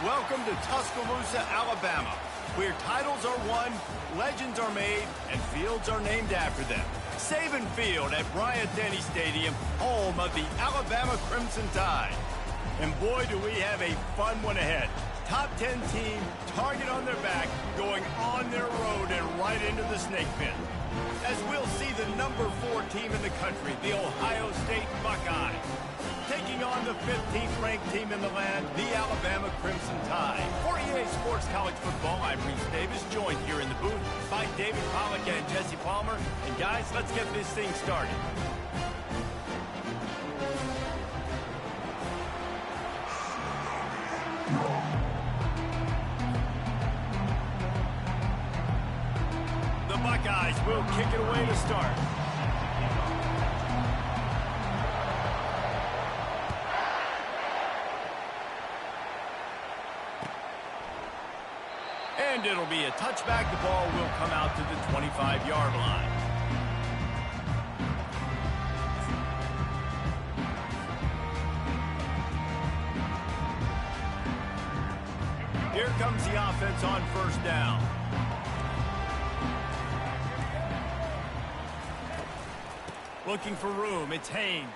Welcome to Tuscaloosa, Alabama, where titles are won, legends are made, and fields are named after them. Saban Field at Bryant-Denny Stadium, home of the Alabama Crimson Tide. And boy, do we have a fun one ahead. Top 10 team, target on their back, going on their road and right into the snake pit. As we'll see the number 4 team in the country, the Ohio State Buckeyes, taking on the 15th ranked team in the land, the Alabama Crimson Tide. For EA Sports College Football, I'm Reese Davis, joined here in the booth by David Pollack and Jesse Palmer. And guys, let's get this thing started. The Buckeyes will kick it away to start. And it'll be a touchback. The ball will come out to the 25-yard line. Here comes the offense on first down. Looking for room, it's Haynes.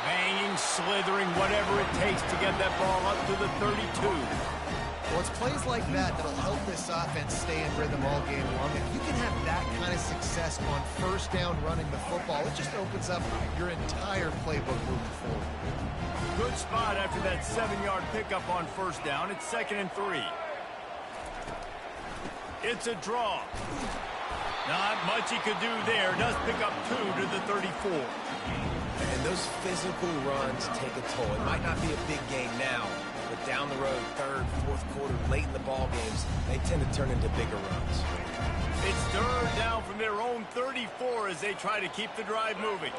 Banging, slithering, whatever it takes to get that ball up to the 32. Well, it's plays like that that'll help this offense stay in rhythm all game long. If you can have that kind of success on first down running the football, it just opens up your entire playbook moving forward. Good spot after that 7-yard pickup on first down. It's 2nd and 3. It's a draw. Not much he could do there. Does pick up 2 to the 34. And those physical runs take a toll. It might not be a big game now, but down the road, 3rd, 4th quarter, late in the ball games, they tend to turn into bigger runs. It's 3rd down from their own 34 as they try to keep the drive moving.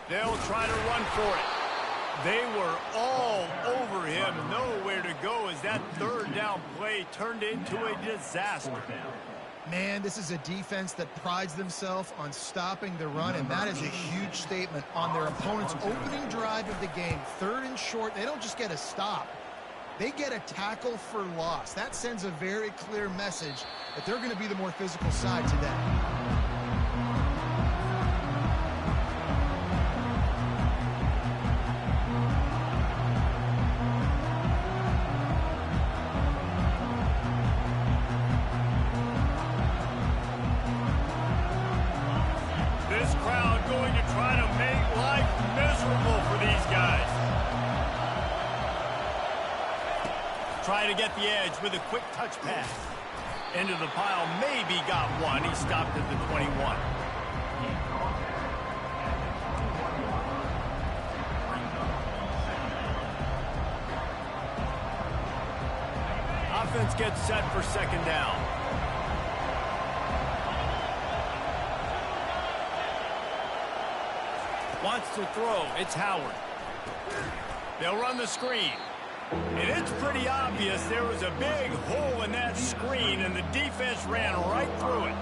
They'll try to run for it. They were all over him. Nowhere to go as that 3rd down play turned into a disaster. Man, this is a defense that prides themselves on stopping the run, and that is a huge statement on their opponent's opening drive of the game. 3rd and short, they don't just get a stop. They get a tackle for loss. That sends a very clear message that they're going to be the more physical side today. Try to get the edge with a quick touch pass. Into the pile, maybe got one. He stopped at the 21. Offense gets set for 2nd down. Wants to throw. It's Howard. They'll run the screen. And it's pretty obvious there was a big hole in that screen, and the defense ran right through it.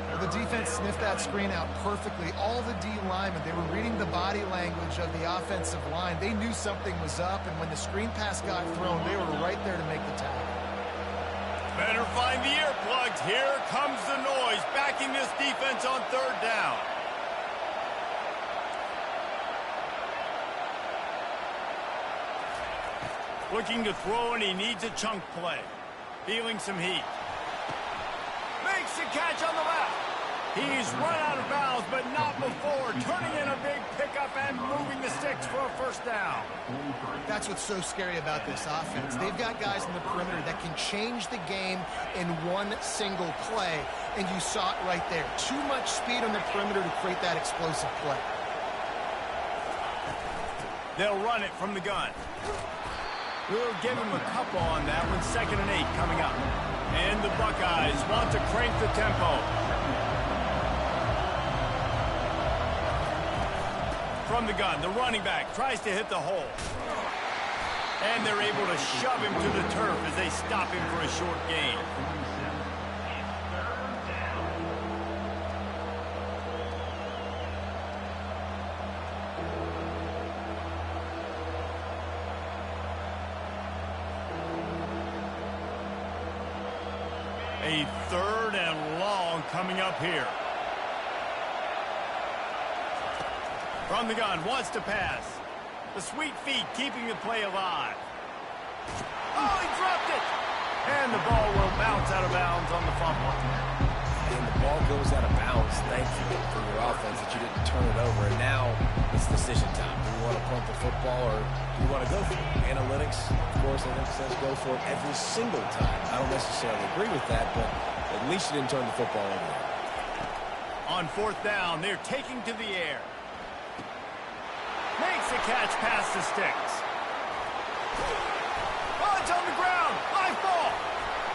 Well, the defense sniffed that screen out perfectly. All the D linemen, they were reading the body language of the offensive line. They knew something was up, and when the screen pass got thrown, they were right there to make the tackle. Better find the earplugs. Here comes the noise, backing this defense on 3rd down. Looking to throw, and he needs a chunk play. Feeling some heat. Makes the catch on the left. He's run out of bounds, but not before. Turning in a big pickup and moving the sticks for a 1st down. That's what's so scary about this offense. They've got guys in the perimeter that can change the game in one single play, and you saw it right there. Too much speed on the perimeter to create that explosive play. They'll run it from the gun. We'll give him a couple on that one. 2nd and 8 coming up. And the Buckeyes want to crank the tempo. From the gun, the running back tries to hit the hole. And they're able to shove him to the turf as they stop him for a short gain. A 3rd and long coming up here. From the gun, wants to pass. The sweet feet keeping the play alive. Oh, he dropped it! And the ball will bounce out of bounds on the fumble. And the ball goes out of bounds. Thank you for your offense that you didn't turn it over. And now it's decision time. Do you want to punt the football or do you want to go for it? Analytics, of course, I think says go for it every single time. I don't necessarily agree with that, but at least you didn't turn the football over there. On 4th down, they're taking to the air. Makes a catch past the sticks. Oh, it's on the ground. High ball.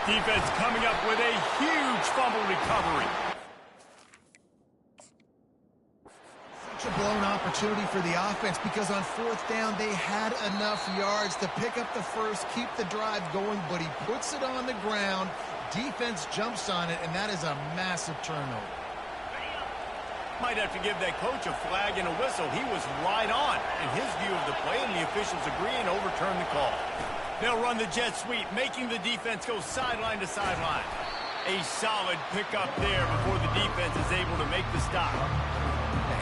Defense coming up with a huge fumble recovery. Such a blown opportunity for the offense because on 4th down, they had enough yards to pick up the first, keep the drive going, but he puts it on the ground. Defense jumps on it, and that is a massive turnover. Might have to give that coach a flag and a whistle. He was right on in his view of the play, and the officials agree and overturn the call. They'll run the jet sweep, making the defense go sideline to sideline. A solid pickup there before the defense is able to make the stop.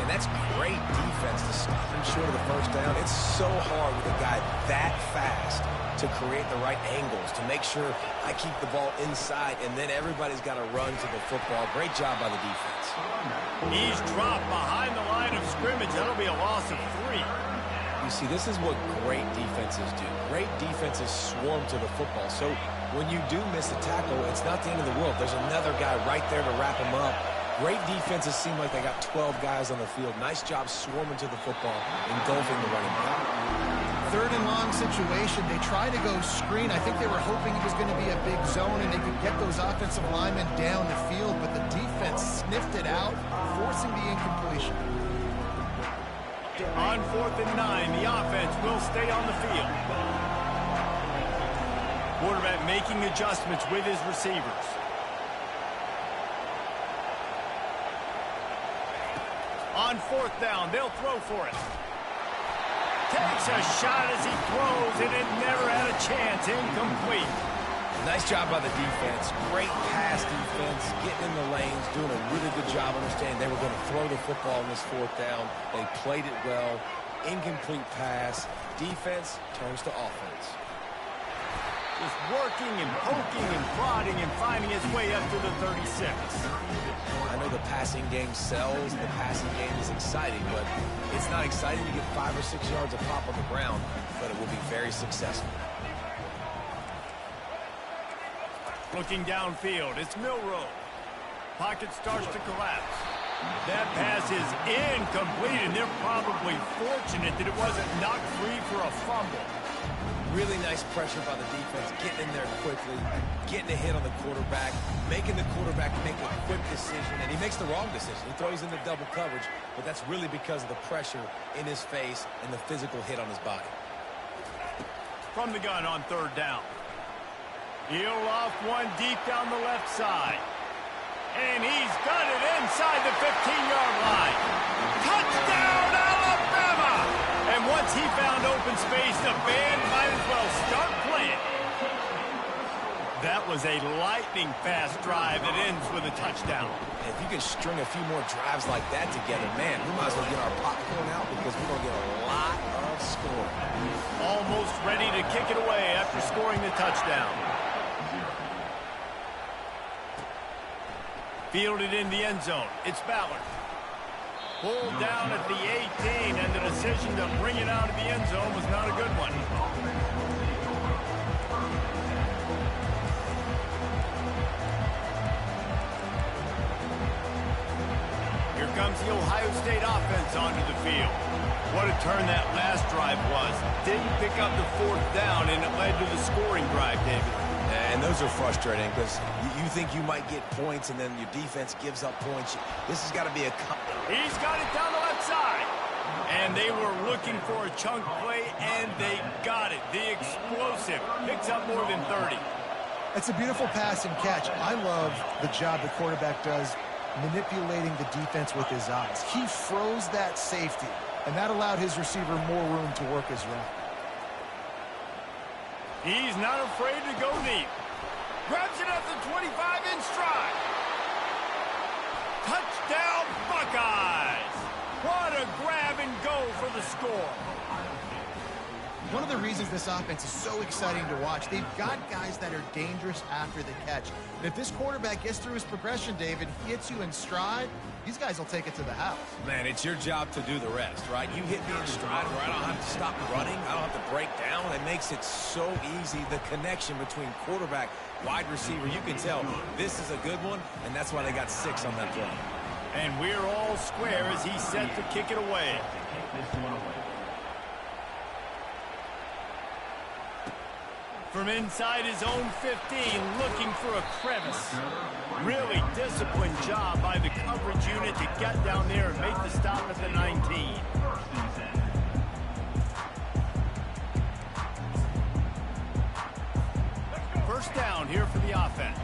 And that's great defense to stop him short of the first down. It's so hard with a guy that fast to create the right angles, to make sure I keep the ball inside, and then everybody's got to run to the football. Great job by the defense. He's dropped behind the line of scrimmage. That'll be a loss of 3. You see, this is what great defenses do. Great defenses swarm to the football. So when you do miss a tackle, it's not the end of the world. There's another guy right there to wrap him up. Great defenses seem like they got 12 guys on the field. Nice job swarming to the football, engulfing the running back. 3rd and long situation. They try to go screen. I think they were hoping it was going to be a big zone and they could get those offensive linemen down the field, but the defense sniffed it out, forcing the incompletion. On 4th and 9, the offense will stay on the field. Quarterback making adjustments with his receivers. On 4th down, they'll throw for it. Takes a shot as he throws, and it never had a chance. Incomplete. Nice job by the defense. Great pass defense, getting in the lanes, doing a really good job understanding they were going to throw the football in this 4th down. They played it well. Incomplete pass. Defense turns to offense. Just working and poking and prodding and finding his way up to the 36. I know the passing game sells, the passing game is exciting, but it's not exciting to get 5 or 6 yards of pop on the ground, but it will be very successful. Looking downfield, it's Milroe. Pocket starts to collapse. That pass is incomplete, and they're probably fortunate that it wasn't knocked free for a fumble. Really nice pressure by the defense, getting in there quickly, getting a hit on the quarterback, making the quarterback make a quick decision, and he makes the wrong decision. He throws into double coverage, but that's really because of the pressure in his face and the physical hit on his body. From the gun on 3rd down. He'll off one deep down the left side. And he's got it inside the 15-yard line. Touchdown, Alabama! And once he found open space, the band might as well start playing. That was a lightning-fast drive that ends with a touchdown. And if you can string a few more drives like that together, man, we might as well get our popcorn out because we're going to get a lot of scoring. Almost ready to kick it away after scoring the touchdown. Fielded in the end zone. It's Ballard. Pulled down at the 18, and the decision to bring it out of the end zone was not a good one. Here comes the Ohio State offense onto the field. What a turn that last drive was. Didn't pick up the 4th down, and it led to the scoring drive, David. And those are frustrating because you think you might get points and then your defense gives up points. This has got to be a... He's got it down the left side. And they were looking for a chunk play, and they got it. The explosive picks up more than 30. It's a beautiful pass and catch. I love the job the quarterback does manipulating the defense with his eyes. He froze that safety, and that allowed his receiver more room to work his route. He's not afraid to go deep. Grabs it at the 25 in stride. Touchdown, Buckeyes! What a grab and go for the score. One of the reasons this offense is so exciting to watch, they've got guys that are dangerous after the catch. And if this quarterback gets through his progression, David, he hits you in stride, these guys will take it to the house. Man, it's your job to do the rest, right? You hit me in stride where I don't have to stop running. I don't have to break down. It makes it so easy, the connection between quarterback, wide receiver. You can tell this is a good one, and that's why they got 6 on that play. And we're all square as he's set to kick it away. From inside his own 15, looking for a crevice. Really disciplined job by the coverage unit to get down there and make the stop at the 19. First down here for the offense.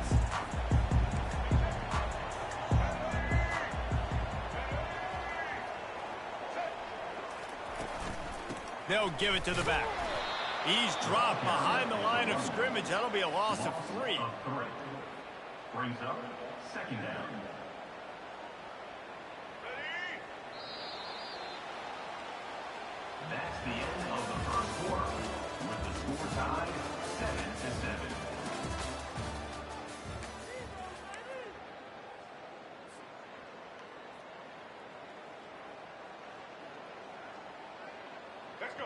They'll give it to the back. He's dropped behind the line of scrimmage. That'll be a loss of 3. Brings up second down. That's the end of the first quarter, with the score tied 7-7.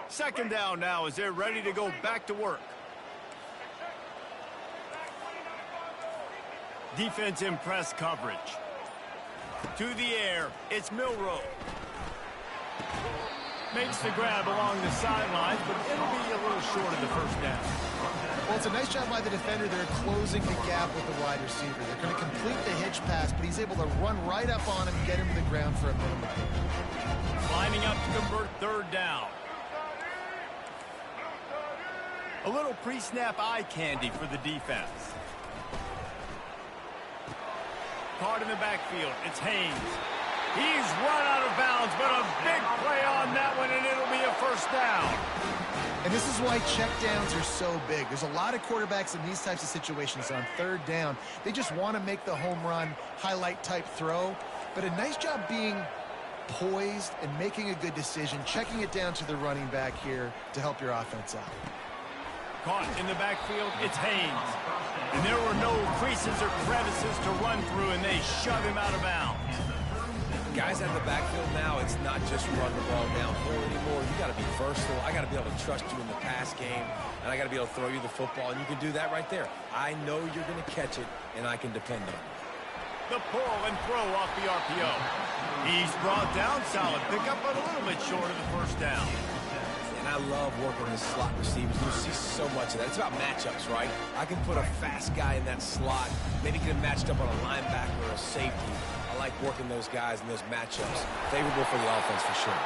Second down now as they're ready to go back to work. Defense in press coverage. To the air, it's Milroe. Makes the grab along the sidelines, but it'll be a little short of the first down. Well, it's a nice job by the defender. They're closing the gap with the wide receiver. They're going to complete the hitch pass, but he's able to run right up on him and get him to the ground for a minimum. Lining up to convert third down. A little pre-snap eye candy for the defense. Caught in the backfield. It's Haynes. He's run out of bounds, but a big play on that one, and it'll be a first down. And this is why checkdowns are so big. There's a lot of quarterbacks in these types of situations on third down. They just want to make the home run, highlight-type throw. But a nice job being poised and making a good decision, checking it down to the running back here to help your offense out. Caught in the backfield, it's Haynes. And there were no creases or crevices to run through, and they shove him out of bounds. Guys out of the backfield now, it's not just run the ball downhill anymore. You got to be versatile. I got to be able to trust you in the pass game, and I got to be able to throw you the football, and you can do that right there. I know you're going to catch it, and I can depend on it. The pull and throw off the RPO. He's brought down, solid pickup, but a little bit short of the first down. And I love working with slot receivers. You see so much of that. It's about matchups, right? I can put a fast guy in that slot, maybe get him matched up on a linebacker or a safety. I like working those guys in those matchups. Favorable for the offense for sure.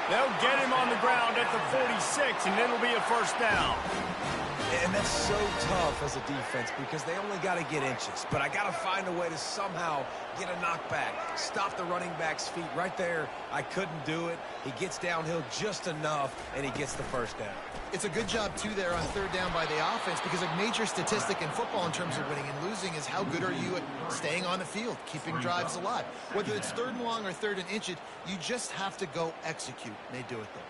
They'll get him on the ground at the 46, and it'll be a first down. And that's so tough as a defense because they only got to get inches. But I got to find a way to somehow get a knockback, stop the running back's feet right there. I couldn't do it. He gets downhill just enough, and he gets the first down. It's a good job, too, there on third down by the offense because a major statistic in football in terms of winning and losing is how good are you at staying on the field, keeping drives alive. Whether it's third and long or third and inches, you just have to go execute. And they do it there.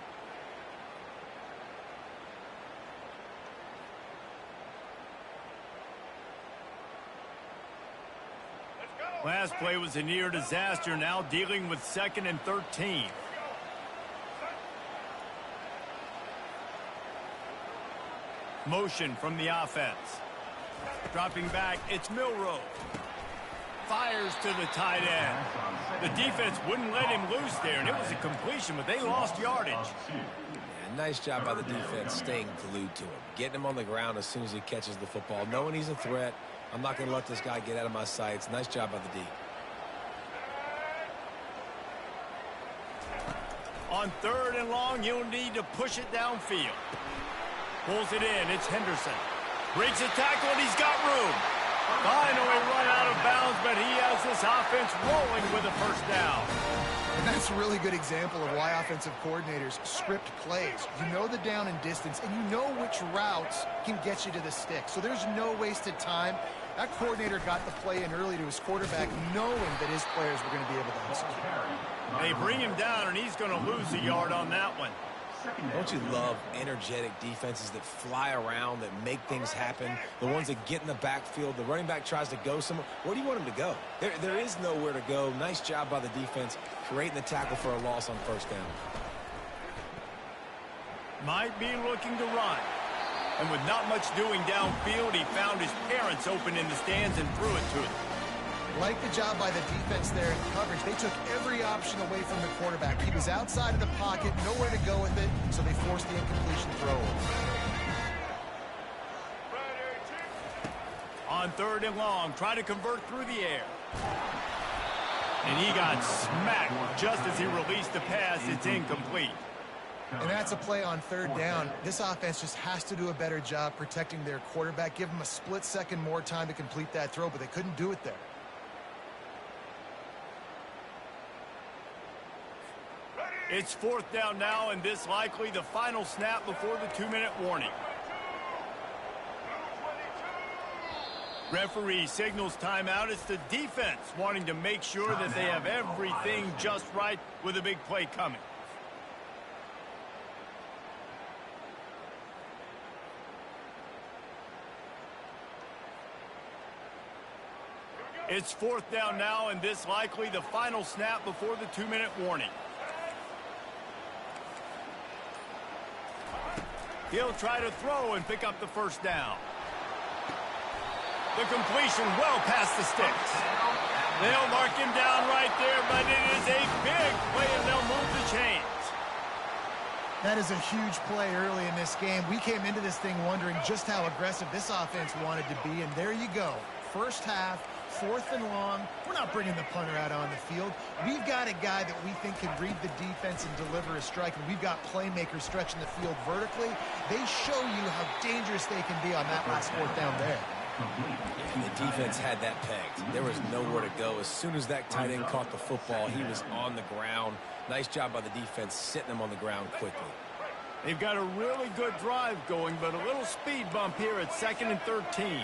Last play was a near disaster, now dealing with 2nd and 13. Motion from the offense. Dropping back, it's Milroe. Fires to the tight end. The defense wouldn't let him loose there, and it was a completion, but they lost yardage. Yeah, nice job by the defense staying glued to him. Getting him on the ground as soon as he catches the football, knowing he's a threat. I'm not going to let this guy get out of my sights. Nice job by the D. On 3rd and long, he'll need to push it downfield. Pulls it in. It's Henderson. Breaks a tackle, and he's got room. Finally run out of bounds, but he has this offense rolling with a first down. And that's a really good example of why offensive coordinators script plays. You know the down and distance, and you know which routes can get you to the stick. So there's no wasted time. That coordinator got the play in early to his quarterback, knowing that his players were going to be able to execute. They bring him down, and he's going to lose a yard on that one. Don't you love energetic defenses that fly around, that make things happen? The ones that get in the backfield, the running back tries to go somewhere. Where do you want him to go? There is nowhere to go. Nice job by the defense, creating the tackle for a loss on first down. Might be looking to run. And with not much doing downfield, he found his parents open in the stands and threw it to them. Like the job by the defense there in coverage, they took every option away from the quarterback. He was outside of the pocket, nowhere to go with it, so they forced the incompletion throw. On 3rd and long, try to convert through the air. And he got smacked just as he released the pass. It's incomplete. And that's a play on 3rd down. This offense just has to do a better job protecting their quarterback. Give him a split second more time to complete that throw, but they couldn't do it there. It's 4th down now, and this likely the final snap before the 2-minute warning. Referee signals timeout. It's the defense wanting to make sure that they have everything just right with a big play coming. It's 4th down now, and this likely the final snap before the 2-minute warning. He'll try to throw and pick up the first down. The completion well past the sticks. They'll mark him down right there, but it is a big play, and they'll move the chains. That is a huge play early in this game. We came into this thing wondering just how aggressive this offense wanted to be, and there you go. First half, 4th and long. We're not bringing the punter out on the field. We've got a guy that we think can read the defense and deliver a strike, and we've got playmakers stretching the field vertically. They show you how dangerous they can be on that last 4th down there. And the defense had that pegged. There was nowhere to go. As soon as that tight end caught the football, he was on the ground. Nice job by the defense sitting him on the ground quickly. They've got a really good drive going, but a little speed bump here at 2nd and 13.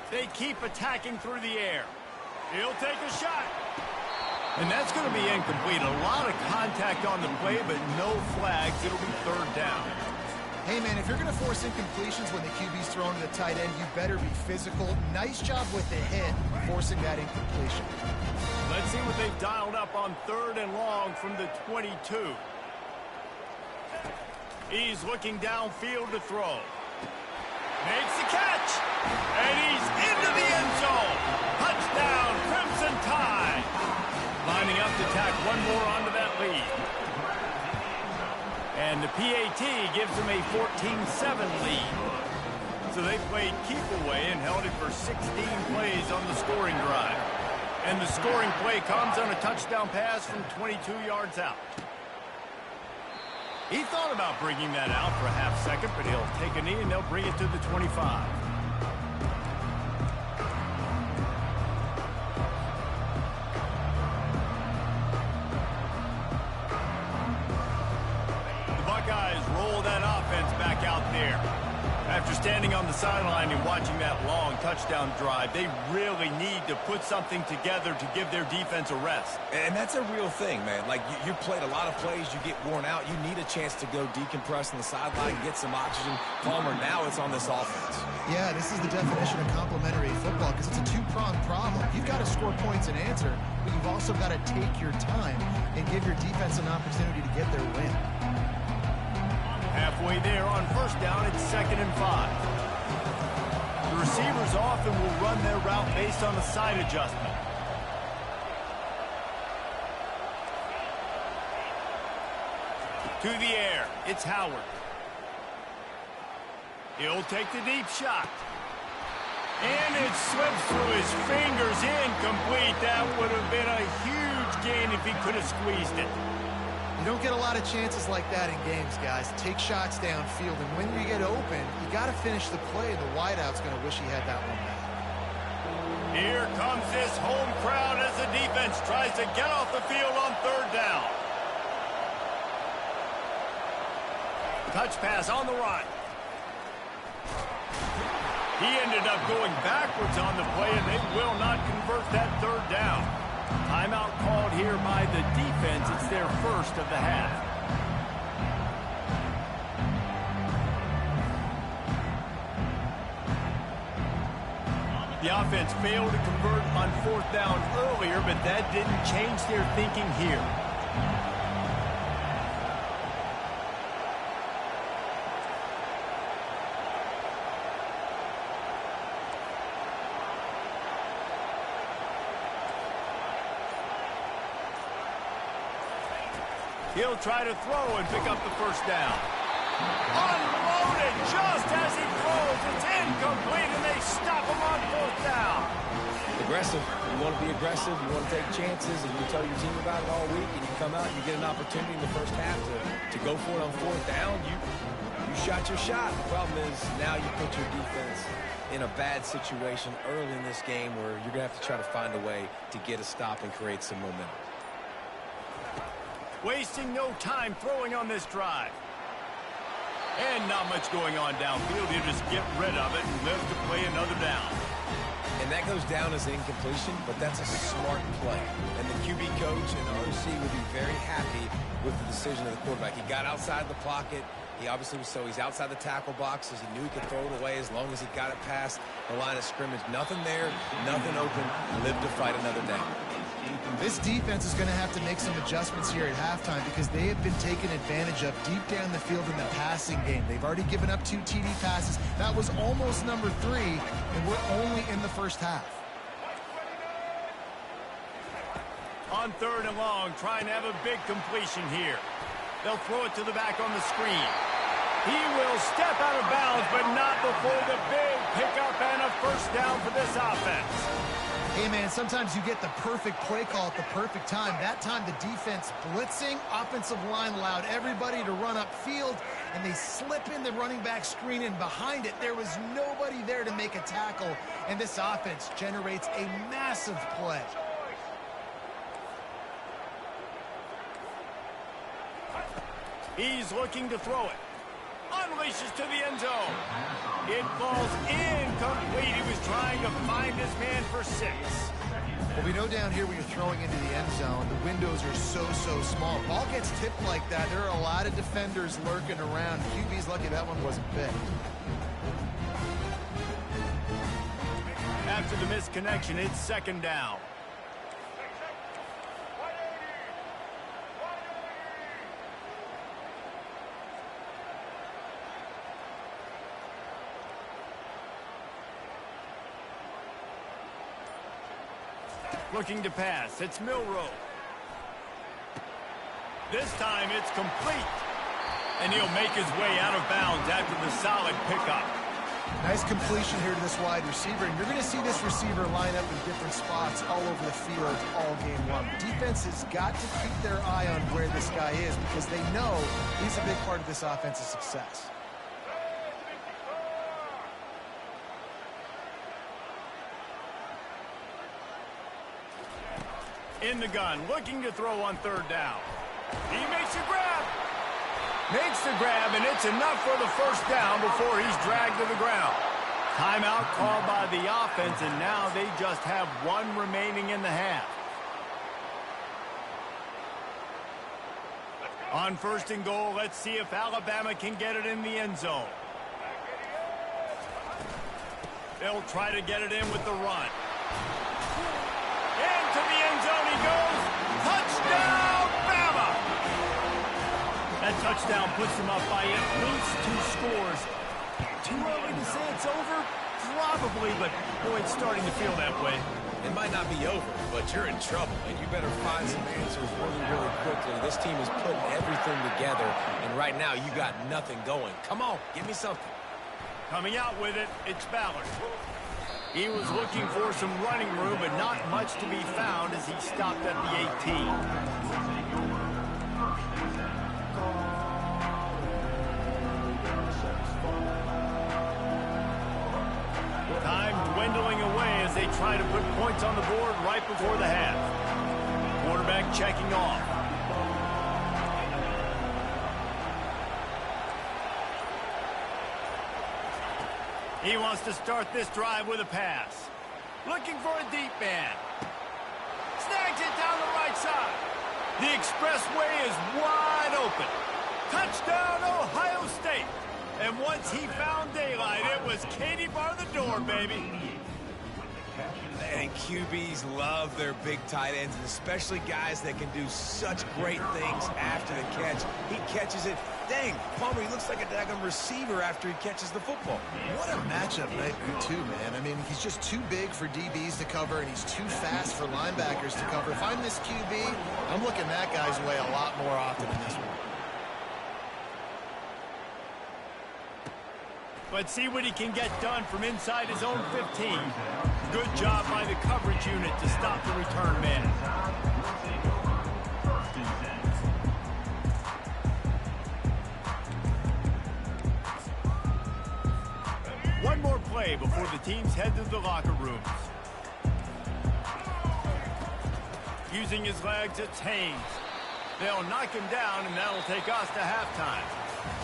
They keep attacking through the air. He'll take a shot. And that's going to be incomplete. A lot of contact on the play, but no flags. It'll be 3rd down. Hey, man, if you're going to force incompletions when the QB's thrown to the tight end, you better be physical. Nice job with the hit, forcing that incompletion. Let's see what they've dialed up on 3rd and long from the 22. He's looking downfield to throw. Makes the catch. And he's into the end zone. Touchdown, Crimson Tide. Lining up to tack one more onto that lead. And the PAT gives them a 14-7 lead. So they played keep away and held it for 16 plays on the scoring drive. And the scoring play comes on a touchdown pass from 22 yards out. He thought about bringing that out for a half second, but he'll take a knee and they'll bring it to the 25. The Buckeyes roll that offense back out there. After standing on the sideline and watching that long touchdown drive, they really need to put something together to give their defense a rest. And that's a real thing, man. Like, you played a lot of plays, you get worn out, you need a chance to go decompress on the sideline, get some oxygen. Palmer, now it's on this offense. Yeah, this is the definition of complementary football because it's a two-pronged problem. You've got to score points and answer, but you've also got to take your time and give your defense an opportunity to get their win. Halfway there on first down, it's 2nd and 5. The receivers often will run their route based on a side adjustment. To the air, it's Howard. He'll take the deep shot. And it slips through his fingers, incomplete. That would have been a huge gain if he could have squeezed it. You don't get a lot of chances like that in games, guys. Take shots downfield, and when you get open, you got to finish the play. The wideout's going to wish he had that one back. Here comes this home crowd as the defense tries to get off the field on third down. Touch pass on the run. He ended up going backwards on the play, and they will not convert that third down. Timeout called here by the defense. It's their first of the half. The offense failed to convert on fourth down earlier, but that didn't change their thinking here. He'll try to throw and pick up the first down. Unloaded just as he throws. It's incomplete, and they stop him on fourth down. Aggressive. You want to be aggressive. You want to take chances, and you tell your team about it all week, and you come out and you get an opportunity in the first half to go for it on fourth down. You shot your shot. The problem is now you put your defense in a bad situation early in this game where you're going to have to try to find a way to get a stop and create some momentum. Wasting no time throwing on this drive. And not much going on downfield. He'll just get rid of it and live to play another down. And that goes down as an incompletion, but that's a smart play. And the QB coach and the OC will be very happy with the decision of the quarterback. He got outside the pocket. He obviously was he's outside the tackle boxes. He knew he could throw it away as long as he got it past the line of scrimmage. Nothing there, nothing open. Live to fight another down. This defense is going to have to make some adjustments here at halftime because they have been taken advantage of deep down the field in the passing game. They've already given up 2 TD passes. That was almost number 3, and we're only in the first half. On third and long, trying to have a big completion here. They'll throw it to the back on the screen. He will step out of bounds, but not before the big pickup and a first down for this offense. Hey, man, sometimes you get the perfect play call at the perfect time. That time the defense blitzing, offensive line allowed everybody to run upfield, and they slip in the running back screen, and behind it there was nobody there to make a tackle, and this offense generates a massive play. He's looking to throw it. Unleashes to the end zone. It falls incomplete. He was trying to find his man for 6. Well, we know down here when you're throwing into the end zone, the windows are so small. Ball gets tipped like that. There are a lot of defenders lurking around. QB's lucky that one wasn't big. After the misconnection, it's second down. Looking to pass. It's Milroe. This time it's complete. And he'll make his way out of bounds after the solid pickup. Nice completion here to this wide receiver. And you're going to see this receiver line up in different spots all over the field all game long. Defense has got to keep their eye on where this guy is because they know he's a big part of this offense's success. In the gun, looking to throw on third down. He makes a grab. Makes the grab, and it's enough for the first down before he's dragged to the ground. Timeout called by the offense, and now they just have 1 remaining in the half. On first and goal, let's see if Alabama can get it in the end zone. They'll try to get it in with the run. Into the end zone he goes. Touchdown, Bama! That touchdown puts them up by at least 2 scores. Too early to say it's over? Probably, but boy, it's starting to feel that way. It might not be over, but you're in trouble, and you better find some answers really quickly. This team is putting everything together, and right now you got nothing going. Come on, give me something. Coming out with it, it's Ballard. He was looking for some running room, but not much to be found as he stopped at the 18. Time dwindling away as they try to put points on the board right before the half. Quarterback checking off. He wants to start this drive with a pass. Looking for a deep man. Snags it down the right side. The expressway is wide open. Touchdown, Ohio State. And once he found daylight, it was Katie bar the door, baby. And QBs love their big tight ends, and especially guys that can do such great things after the catch. He catches it. Dang, Palmer, he looks like a daggone receiver after he catches the football. What a matchup nightmare, too, man. I mean, he's just too big for DBs to cover, and he's too fast for linebackers to cover. If I'm this QB, I'm looking that guy's way a lot more often than this one. Let's see what he can get done from inside his own 15. Good job by the coverage unit to stop the return man. One more play before the teams head to the locker rooms. Using his legs, it's Haynes. They'll knock him down, and that'll take us to halftime.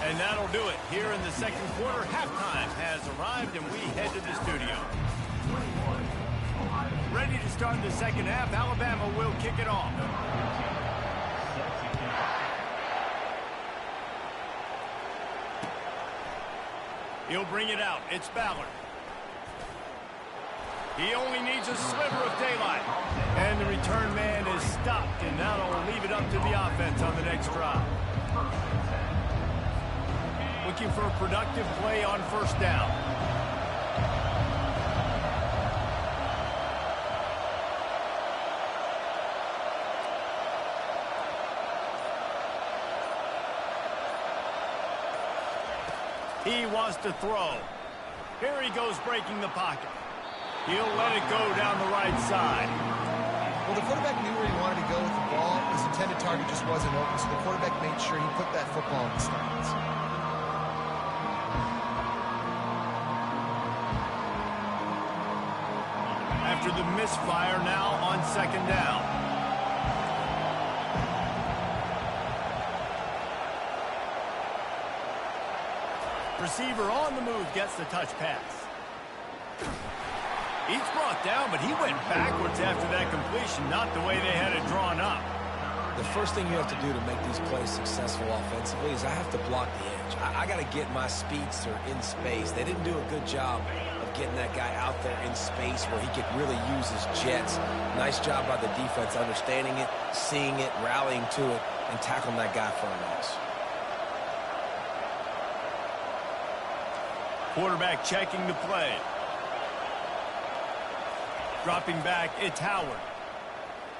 And that'll do it. Here in the second quarter, halftime has arrived, and we head to the studio. Ready to start the second half. Alabama will kick it off. He'll bring it out. It's Ballard. He only needs a sliver of daylight. And the return man is stopped, and that'll leave it up to the offense on the next drive. Looking for a productive play on first down. He wants to throw. Here he goes breaking the pocket. He'll let it go down the right side. Well, the quarterback knew where he wanted to go with the ball. His intended target just wasn't open, so the quarterback made sure he put that football in the stands. After the misfire, now on second down. Receiver on the move gets the touch pass. He's brought down, but he went backwards after that completion, not the way they had it drawn up. The first thing you have to do to make these plays successful offensively is I have to block the edge. I got to get my speedster in space. They didn't do a good job of getting that guy out there in space where he could really use his jets. Nice job by the defense understanding it, seeing it, rallying to it, and tackling that guy for a loss. Quarterback checking the play. Dropping back, it's Howard.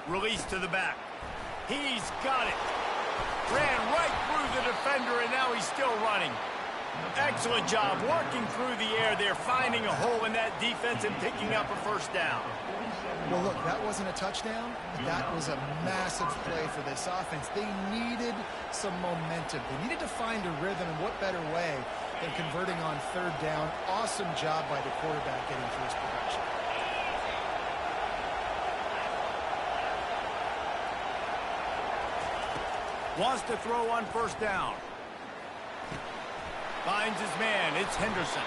Release to the back. He's got it. Ran right through the defender, and now he's still running. Excellent job working through the air there, finding a hole in that defense and picking up a first down. Well, look, that wasn't a touchdown. That was a massive play for this offense. They needed some momentum. They needed to find a rhythm, and what better way than converting on third down. Awesome job by the quarterback getting first production. Wants to throw on first down. Finds his man. It's Henderson.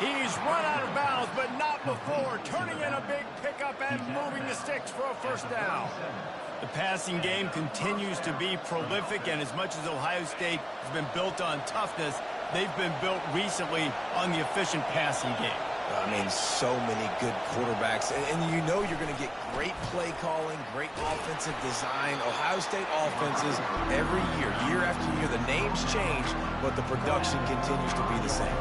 He's run out of bounds, but not before turning in a big pickup and moving the sticks for a first down. The passing game continues to be prolific, and as much as Ohio State has been built on toughness, they've been built recently on the efficient passing game. I mean, so many good quarterbacks. And you know you're going to get great play calling, great offensive design. Ohio State offenses every year after year, the names change, but the production continues to be the same.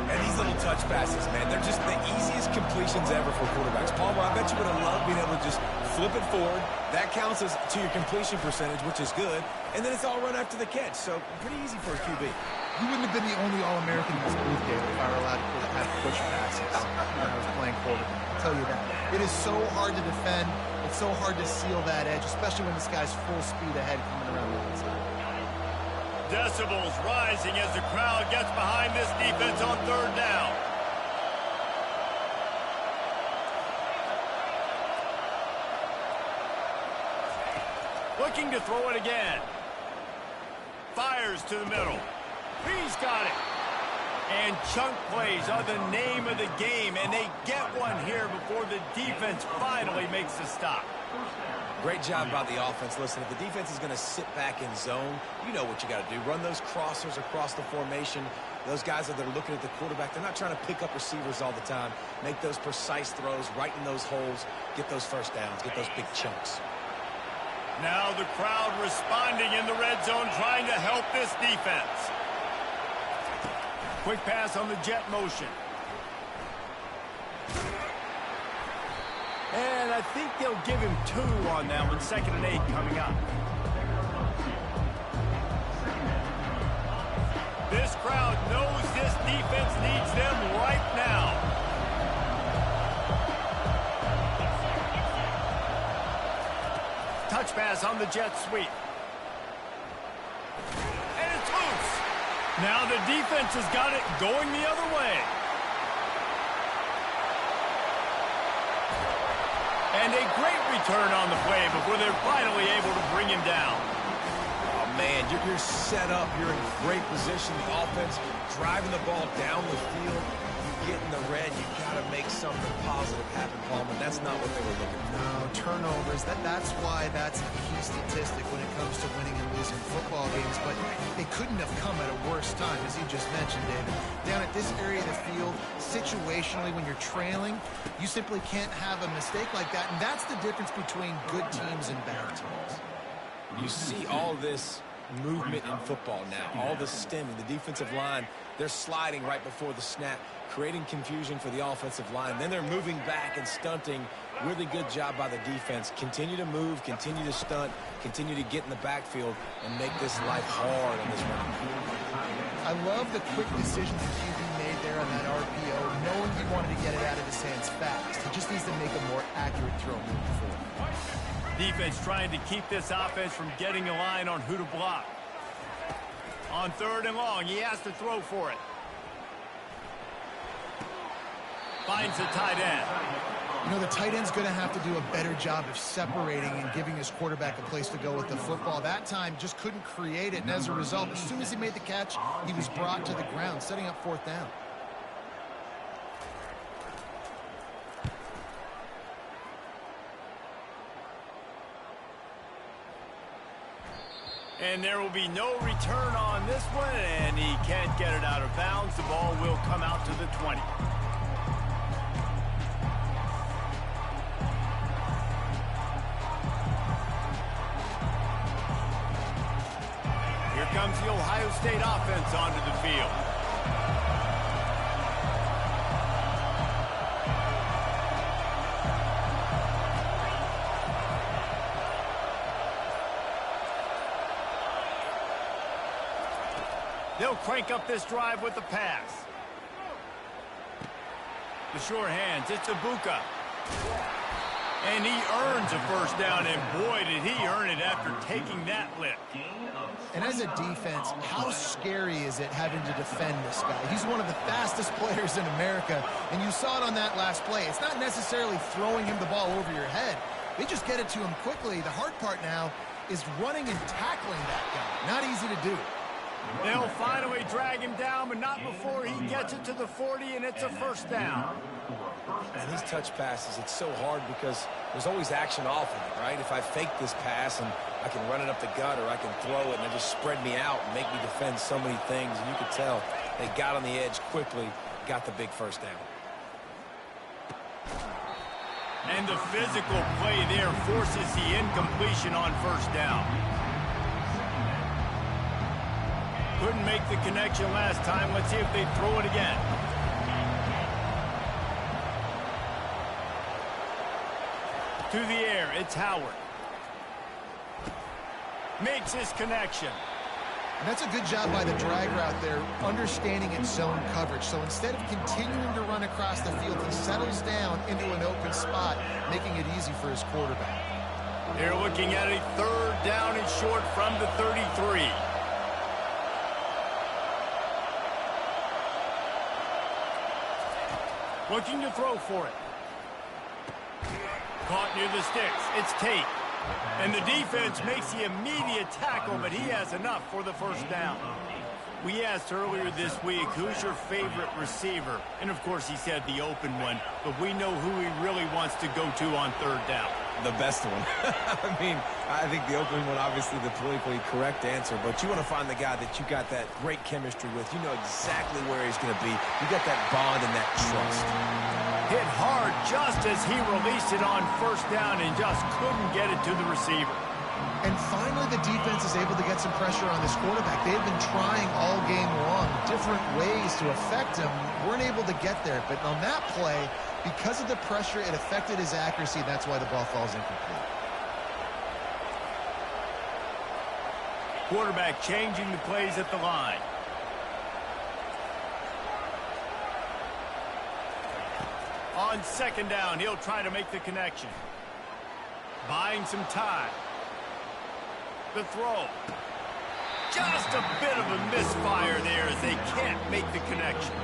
And these little touch passes, man, they're just the easiest completions ever for quarterbacks. Palmer, I bet you would have loved being able to just flip it forward. That counts as to your completion percentage, which is good. And then it's all run after the catch, so pretty easy for a QB. You wouldn't have been the only All-American in this booth, David, if I were allowed to have push passes when I was playing quarterback. I'll tell you that. It is so hard to defend. It's so hard to seal that edge, especially when this guy's full speed ahead coming around the inside. Decibels rising as the crowd gets behind this defense on third down. Looking to throw it again. Fires to the middle. He's got it. And chunk plays are the name of the game, and they get one here before the defense finally makes the stop. Great job by the offense. Listen, if the defense is going to sit back in zone, you know what you got to do. Run those crossers across the formation. Those guys that are looking at the quarterback, they're not trying to pick up receivers all the time. Make those precise throws, right in those holes, get those first downs, get those big chunks. Now the crowd responding in the red zone, trying to help this defense. Quick pass on the jet motion. And I think they'll give him 2 on that one. 2nd and 8 coming up. This crowd knows this defense needs them right now. Touch pass on the jet sweep. And it's loose. Now the defense has got it going the other way. And a great return on the play before they're finally able to bring him down. Oh, man, you're set up. You're in great position. The offense driving the ball down the field. You get in the red, you got to make something positive happen, Paulman. That's not what they were looking for. No, turnovers. That's why that's a key statistic when it comes to winning and losing football games. But they couldn't have come at a worse time, as you just mentioned, David. Down at this area of the field, situationally, when you're trailing, you simply can't have a mistake like that. And that's the difference between good teams and bad teams. You see all this movement in football now, all the stemming, the defensive line, they're sliding right before the snap, creating confusion for the offensive line. Then they're moving back and stunting. Really good job by the defense. Continue to move, continue to stunt, continue to get in the backfield and make this life hard on this run. I love the quick decisions that QB made there on that RPO, knowing he wanted to get it out of his hands fast. He just needs to make a more accurate throw moving forward. Defense trying to keep this offense from getting a line on who to block. On 3rd and long, he has to throw for it. Finds the tight end. You know, the tight end's going to have to do a better job of separating and giving his quarterback a place to go with the football. That time just couldn't create it, and as a result, as soon as he made the catch, he was brought to the ground, setting up 4th down. And there will be no return on this one, and he can't get it out of bounds. The ball will come out to the 20. Here comes the Ohio State offense onto the field. They'll crank up this drive with the pass. The sure hands, it's Ibuka. And he earns a 1st down, and boy, did he earn it after taking that lick. And as a defense, how scary is it having to defend this guy? He's one of the fastest players in America, and you saw it on that last play. It's not necessarily throwing him the ball over your head. They just get it to him quickly. The hard part now is running and tackling that guy. Not easy to do. They'll finally drag him down, but not before he gets it to the 40, and it's a 1st down. And these touch passes, it's so hard because there's always action off of it, right? If I fake this pass and I can run it up the gut or I can throw it and it just spread me out and make me defend so many things, and you could tell they got on the edge quickly, got the big 1st down. And the physical play there forces the incompletion on 1st down. Couldn't make the connection last time. Let's see if they throw it again. To the air, it's Howard. Makes his connection. And that's a good job by the drag route there, understanding its zone coverage. So instead of continuing to run across the field, he settles down into an open spot, making it easy for his quarterback. They're looking at a 3rd down and short from the 33. Looking to throw for it. Caught near the sticks. It's Tate. And the defense makes the immediate tackle, but he has enough for the 1st down. We asked earlier this week, who's your favorite receiver? And, of course, he said the open one, but we know who he really wants to go to on 3rd down. The best one. I mean, I think the open one, obviously the politically correct answer, but you want to find the guy that you got that great chemistry with. You know exactly where he's going to be. You got that bond and that trust. Hit hard just as he released it on 1st down and just couldn't get it to the receiver. And finally, the defense is able to get some pressure on this quarterback. They've been trying all game long, different ways to affect him. Weren't able to get there, but on that play, because of the pressure, it affected his accuracy. That's why the ball falls incomplete. Quarterback changing the plays at the line. On 2nd down, he'll try to make the connection. Buying some time. The throw. Just a bit of a misfire there as they can't make the connection.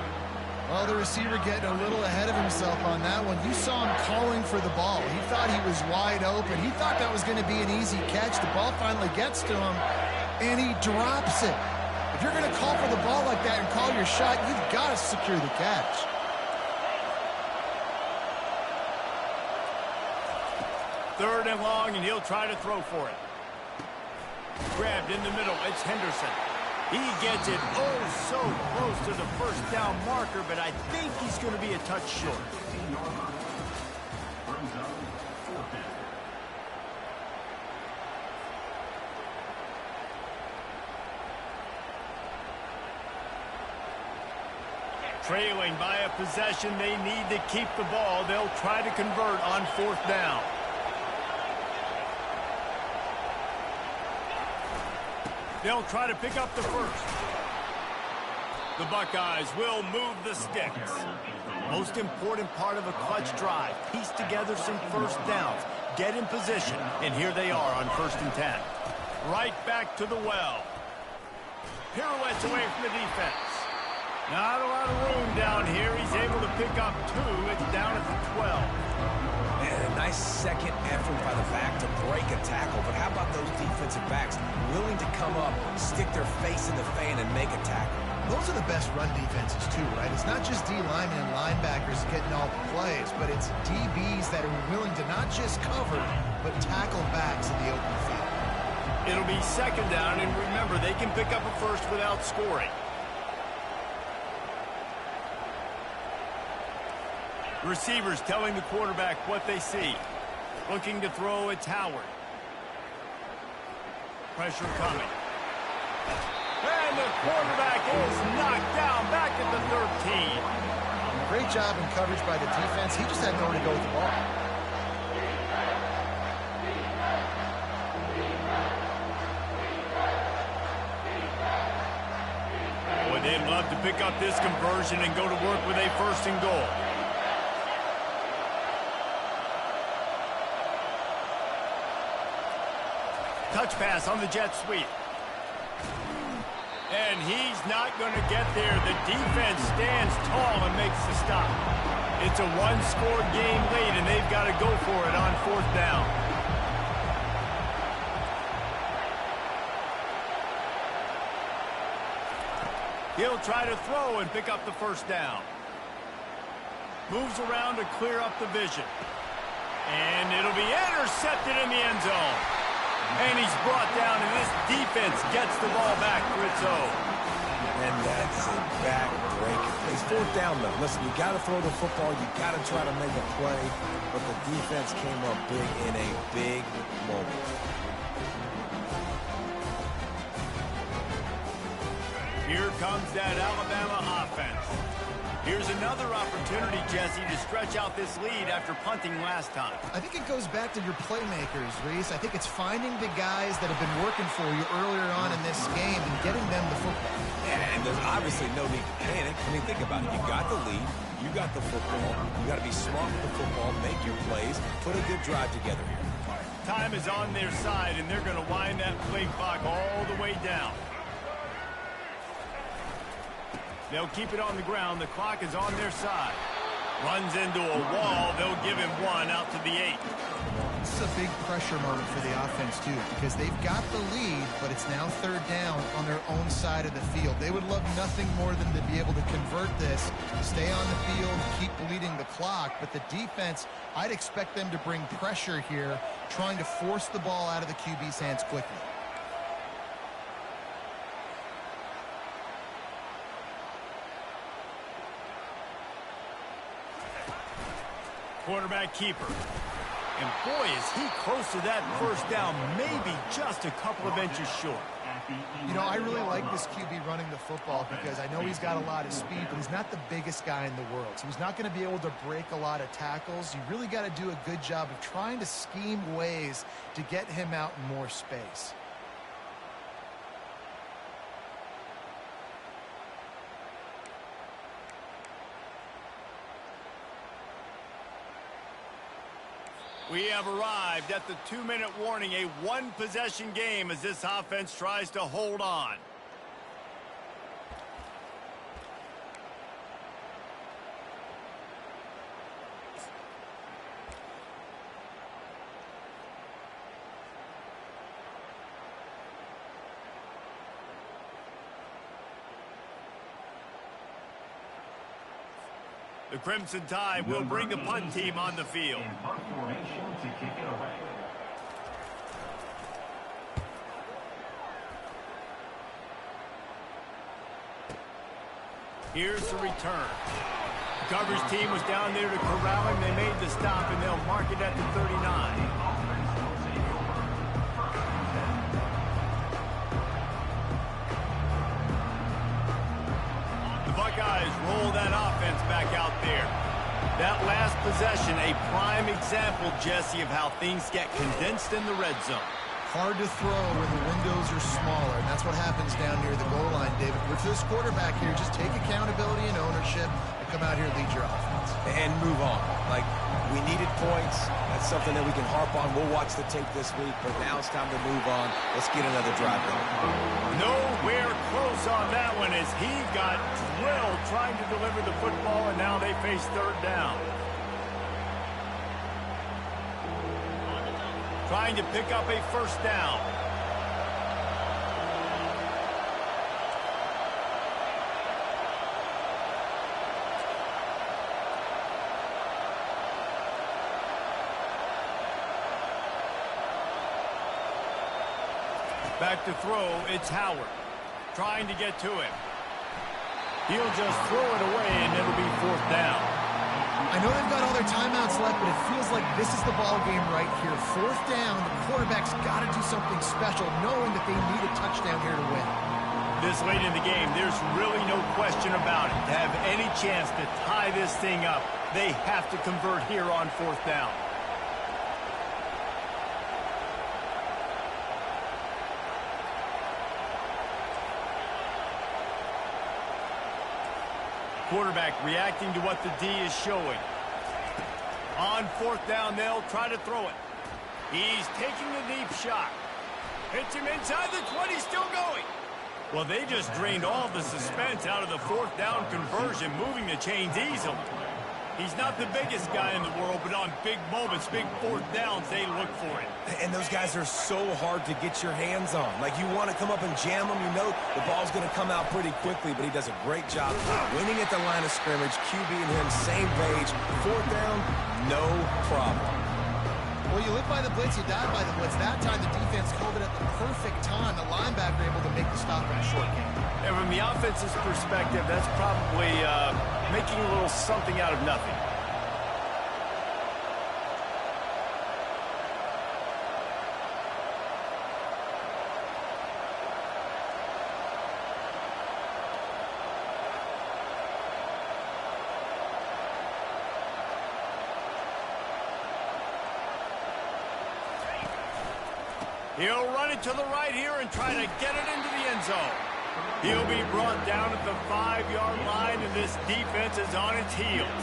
Well, the receiver getting a little ahead of himself on that one. You saw him calling for the ball. He thought he was wide open. He thought that was going to be an easy catch. The ball finally gets to him, and he drops it. If you're going to call for the ball like that and call your shot, you've got to secure the catch. Third and long, and he'll try to throw for it. Grabbed in the middle. It's Henderson. He gets it oh so close to the 1st down marker, but I think he's going to be a touch short. Trailing by a possession, they need to keep the ball. They'll try to convert on 4th down. They'll try to pick up the 1st. The Buckeyes will move the sticks. Most important part of a clutch drive. Piece together some 1st downs. Get in position. And here they are on 1st and 10. Right back to the well. Pirouettes away from the defense. Not a lot of room down here. He's able to pick up 2. It's down at the 12. And a nice second effort by the back to break a tackle. But how about those defensive backs willing to come up, stick their face in the fan, and make a tackle? Those are the best run defenses, too, right? It's not just D linemen and linebackers getting all the plays, but it's DBs that are willing to not just cover, but tackle backs in the open field. It'll be 2nd down, and remember, they can pick up a 1st without scoring. Receivers telling the quarterback what they see. Looking to throw, it's Howard. Pressure coming. And the quarterback is knocked down back at the 13. Great job in coverage by the defense. He just had nowhere to go with the ball. Boy, they'd love to pick up this conversion and go to work with a 1st and goal. Touch pass on the jet sweep. And he's not going to get there. The defense stands tall and makes the stop. It's a 1-score game late, and they've got to go for it on 4th down. He'll try to throw and pick up the 1st down. Moves around to clear up the vision. And it'll be intercepted in the end zone. And he's brought down, and this defense gets the ball back for its own. And that's a back-breaker. It's 4th down, though. Listen, you got to throw the football. You got to try to make a play. But the defense came up big in a big moment. Here comes that Alabama offense. Here's another opportunity, Jesse, to stretch out this lead after punting last time. I think it goes back to your playmakers, Reese. I think it's finding the guys that have been working for you earlier on in this game and getting them the football. And there's obviously no need to panic. I mean, think about it. You got the lead. You got the football. You got to be smart with the football, make your plays, put a good drive together here. Time is on their side, and they're going to wind that play clock all the way down. They'll keep it on the ground. The clock is on their side. Runs into a wall. They'll give him one out to the 8. This is a big pressure moment for the offense, too, because they've got the lead, but it's now third down on their own side of the field. They would love nothing more than to be able to convert this, stay on the field, keep bleeding the clock. But the defense, I'd expect them to bring pressure here, trying to force the ball out of the QB's hands quickly. Quarterback keeper. And boy, is he close to that first down, maybe just a couple of inches short. You know, I really like this QB running the football because I know he's got a lot of speed, but he's not the biggest guy in the world. So he's not going to be able to break a lot of tackles. You really got to do a good job of trying to scheme ways to get him out in more space. We have arrived at the 2-minute warning, a one-possession game as this offense tries to hold on. The Crimson Tide will bring the punt team on the field. In punt formation to kick it away. Here's the return. The coverage team was down there to corral him. They made the stop, and they'll mark it at the 39. Buckeyes roll that offense back out there. That last possession, a prime example, Jesse, of how things get condensed in the red zone. Hard to throw when the windows are smaller, and that's what happens down near the goal line, David. With this quarterback here, just take accountability and ownership and come out here and lead your offense. And move on. Like, we needed points. That's something that we can harp on. We'll watch the tape this week, but now it's time to move on. Let's get another drive going. Nowhere close on that one as he got drilled trying to deliver the football, and now they face third down. Trying to pick up a first down. Back to throw, it's Howard. Trying to get to him. He'll just throw it away, and it'll be fourth down. I know they've got all their timeouts left, but it feels like this is the ball game right here. Fourth down, the quarterback's got to do something special, knowing that they need a touchdown here to win. This late in the game, there's really no question about it. To have any chance to tie this thing up, they have to convert here on fourth down. Quarterback reacting to what the D is showing. On fourth down, they'll try to throw it. He's taking the deep shot. Hits him inside the 20, still going. Well, they just drained all the suspense out of the fourth down conversion, moving the chains easily. He's not the biggest guy in the world, but on big moments, big fourth downs, they look for it. And those guys are so hard to get your hands on. Like, you want to come up and jam them, you know the ball's going to come out pretty quickly, but he does a great job winning at the line of scrimmage. QB and him, same page. Fourth down, no problem. Well, you live by the blitz, you die by the blitz. That time, the defense called it at the perfect time. The linebacker able to make the stop in a short game. And from the offense's perspective, that's probably making a little something out of nothing. He'll run it to the right here and try to get it into the end zone. He'll be brought down at the 5-yard line, and this defense is on its heels.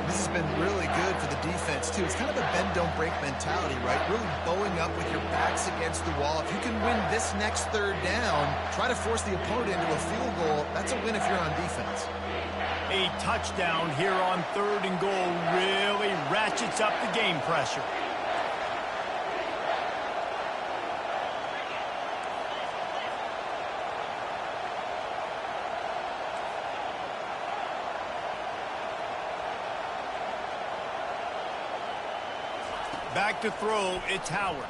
This has been really good for the defense, too. It's kind of a bend-don't-break mentality, right? Really bowing up with your backs against the wall. If you can win this next third down, try to force the opponent into a field goal. That's a win if you're on defense. A touchdown here on 3rd and goal really ratchets up the game pressure. Back to throw, it's Howard.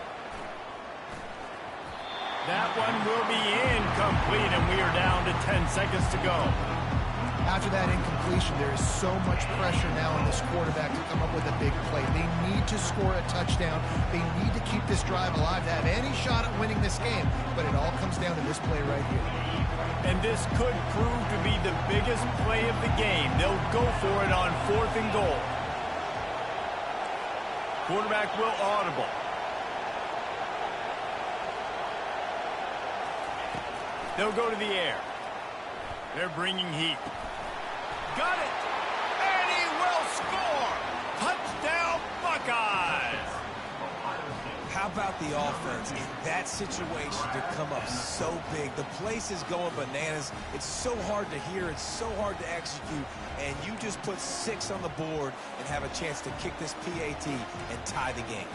That one will be incomplete, and we are down to 10 seconds to go. After that incompletion, there is so much pressure now on this quarterback to come up with a big play. They need to score a touchdown. They need to keep this drive alive to have any shot at winning this game, but it all comes down to this play right here. And this could prove to be the biggest play of the game. They'll go for it on 4th and goal. Quarterback will audible. They'll go to the air. They're bringing heat. Got it! And he will score! Touchdown, Buckeyes! How about the offense in that situation to come up so big? The place is going bananas. It's so hard to hear. It's so hard to execute. And you just put 6 on the board and have a chance to kick this PAT and tie the game.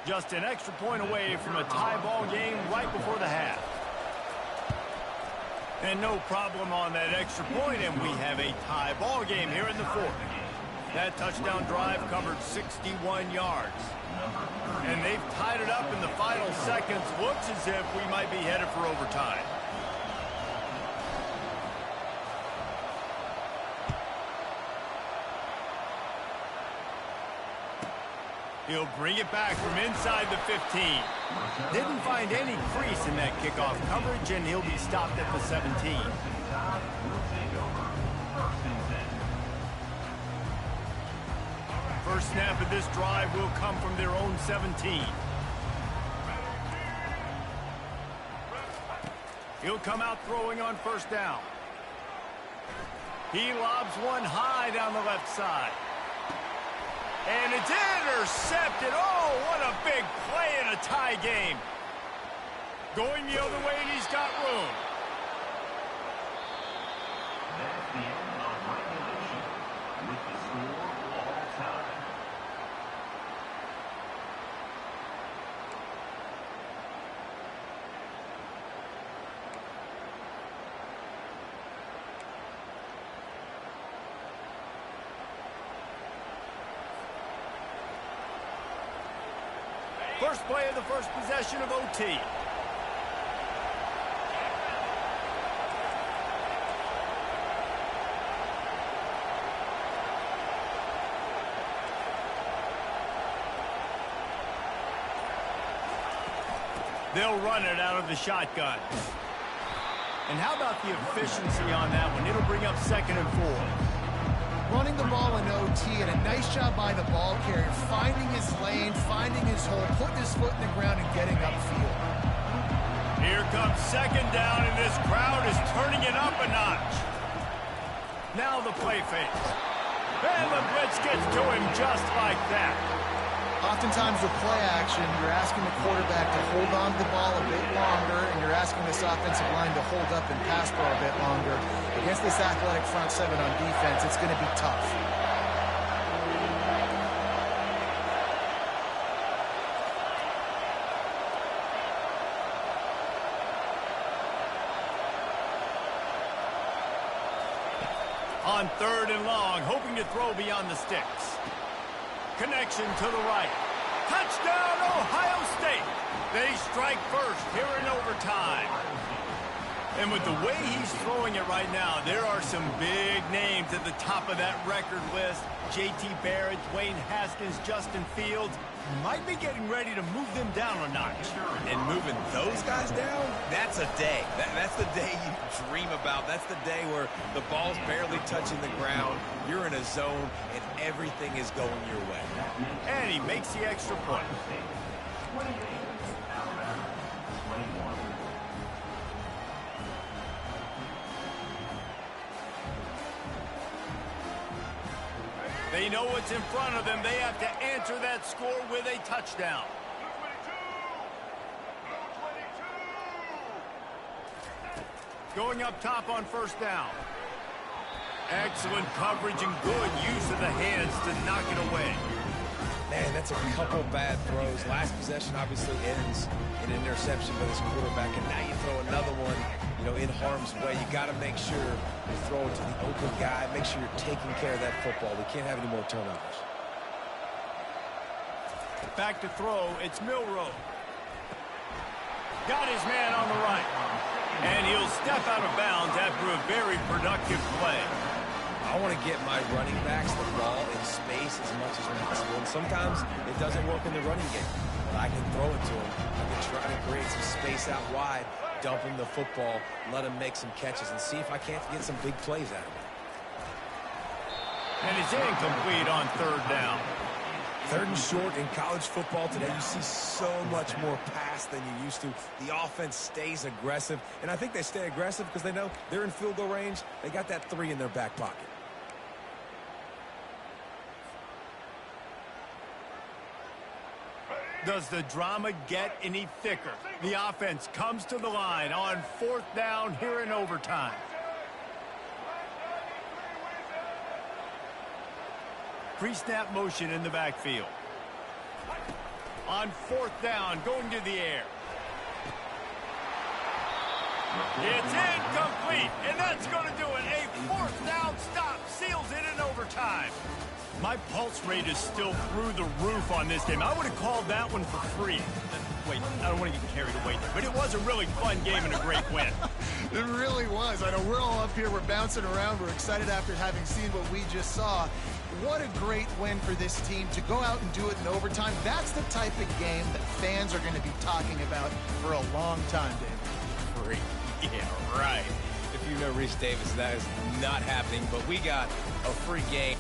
Just an extra point away from a tie ball game right before the half. And no problem on that extra point, and we have a tie ball game here in the 4th. That touchdown drive covered 61 yards. And they've tied it up in the final seconds. Looks as if we might be headed for overtime. He'll bring it back from inside the 15. Didn't find any crease in that kickoff coverage, and he'll be stopped at the 17. First snap of this drive will come from their own 17. He'll come out throwing on 1st down. He lobs one high down the left side. And it's intercepted. Oh, what a big play in a tie game. Going the other way, and he's got room. That's the end of regulation with the score all time. First play of the first possession of OT. They'll run it out of the shotgun. And how about the efficiency on that one? It'll bring up 2nd and 4. Running the ball in OT, and a nice job by the ball carrier, finding his lane, finding his hole, putting his foot in the ground and getting upfield. Here comes 2nd down, and this crowd is turning it up a notch. Now the play fake. And the blitz gets to him just like that. Oftentimes with play action, you're asking the quarterback to hold on to the ball a bit longer, and you're asking this offensive line to hold up and pass pro a bit longer. Against this athletic front 7 on defense, it's going to be tough. On 3rd and long, hoping to throw beyond the sticks. Connection to the right. Touchdown, Ohio State. They strike first here in overtime. And with the way he's throwing it right now, there are some big names at the top of that record list. J.T. Barrett, Dwayne Haskins, Justin Fields. Might be getting ready to move them down a notch. And moving those guys down, that's a day. That's the day you dream about. That's the day where the ball's barely touching the ground. You're in a zone, and everything is going your way. And he makes the extra point. 28, Alabama, 21. They know what's in front of them. They have to answer that score with a touchdown. Going up top on first down. Excellent coverage and good use of the hands to knock it away. Man, that's a couple bad throws. Last possession obviously ends in an interception by this quarterback, and now you throw another one, in harm's way. You got to make sure you throw it to the open guy. Make sure you're taking care of that football. We can't have any more turnovers. Back to throw. It's Milroe. Got his man on the right. And he'll step out of bounds after a very productive play. I want to get my running backs the ball in space as much as possible. And sometimes it doesn't work in the running game. But I can throw it to him. I can try to create some space out wide, dump him the football, let him make some catches, and see if I can't get some big plays out of him. And it's incomplete on third down. Third and short in college football today, you see so much more pass than you used to. The offense stays aggressive, and I think they stay aggressive because they know they're in field goal range. They got that 3 in their back pocket. Does the drama get any thicker? The offense comes to the line on fourth down here in overtime. Pre-snap motion in the backfield. On fourth down, going to the air. It's incomplete, and that's going to do it. A fourth down stop seals it in overtime. My pulse rate is still through the roof on this game. I would have called that one for free. Wait, I don't want to get carried away there, but it was a really fun game and a great win. It really was. I know we're all up here. We're bouncing around. We're excited after having seen what we just saw. What a great win for this team to go out and do it in overtime. That's the type of game that fans are going to be talking about for a long time, David. Free. Yeah, right. If you know Reese Davis, that is not happening, but we got a free game.